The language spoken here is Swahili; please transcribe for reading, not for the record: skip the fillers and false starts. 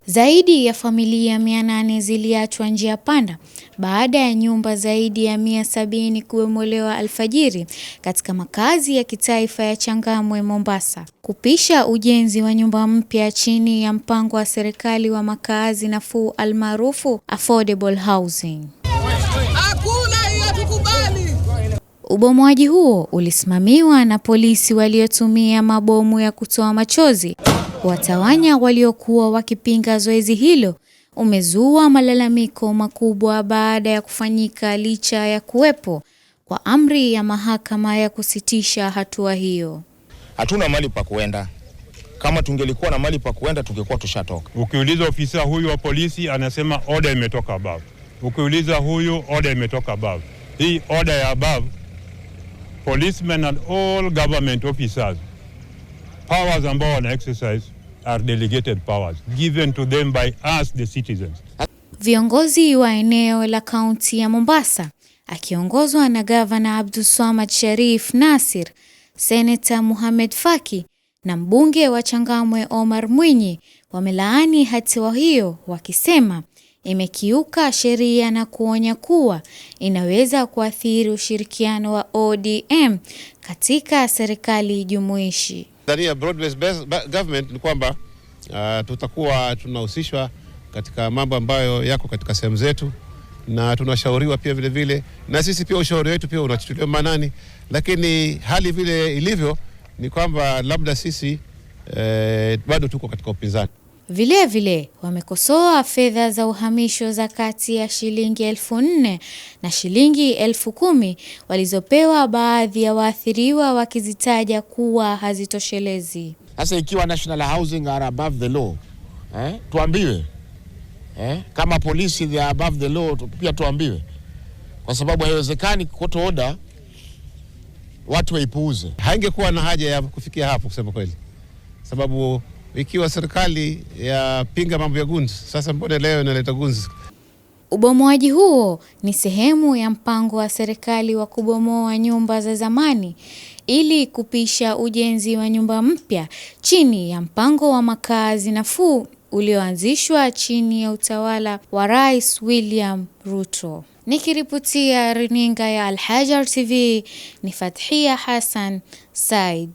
Zaidi ya familia 800 ziliachwa njia panda baada ya nyumba zaidi ya 170 kubomolewa alfajiri katika makazi ya kitaifa ya Changamwe, Mombasa, kupisha ujenzi wa nyumba mpya chini ya mpango wa serikali wa makazi nafuu almaarufu affordable housing. Hakuna hiyo, tukubali. Ubomoaji huo ulisimamiwa na polisi waliotumia mabomu ya kutoa machozi watawanya waliokuwa wakipinga zoezi hilo. Umezua malalamiko makubwa baada ya kufanyika licha ya kuwepo kwa amri ya mahakama ya kusitisha hatua hiyo. Hatuna mali pa kuenda. Kama tungelikuwa na mali pa kuenda tungekuwa tushatoka. Ukiuliza ofisa huyu wa polisi anasema order imetoka above. Ukiuliza huyu order imetoka above. Hii order ya above, policemen and all government officers, powers ambao wana exercise are delegated powers given to them by us the citizens. Viongozi wa eneo la kaunti ya Mombasa akiongozwa na Gavana Abdulswamad Sharif Nassir, Senator Mohamed Faki na mbunge wa Changamwe Omar Mwinyi wamelaani hatua hiyo, wakisema imekiuka sheria na kuonya kuwa inaweza kuathiri ushirikiano wa ODM katika serikali jumuishi. Ndani ya broad-based government ni kwamba tutakuwa tunahusishwa katika mambo ambayo yako katika sehemu zetu, na tunashauriwa pia vile vile, na sisi pia ushauri wetu pia unachukuliwa maanani, lakini hali vile ilivyo ni kwamba labda sisi bado tuko katika upinzani. Vile vile wamekosoa fedha za uhamisho za kati ya shilingi 4,000 na shilingi 10,000 walizopewa baadhi ya waathiriwa, wakizitaja kuwa hazitoshelezi. Sasa ikiwa national housing are above the law, tuambiwe. Kama polisi they are above the law, pia tuambiwe. Kwa sababu haiwezekani court order watu waipuuze. Haingekuwa na haja ya kufikia hapo kusema kweli. Sababu ikiwa serikali ya pinga mambo ya gunzi, sasa mbona leo inaleta gunzi? Ubomoaji huo ni sehemu ya mpango wa serikali wa kubomoa nyumba za zamani ili kupisha ujenzi wa nyumba mpya chini ya mpango wa makazi nafuu ulioanzishwa chini ya utawala wa Rais William Ruto. Nikiripotia runinga ya Al Hajar TV, ni Fathia Hassan Said.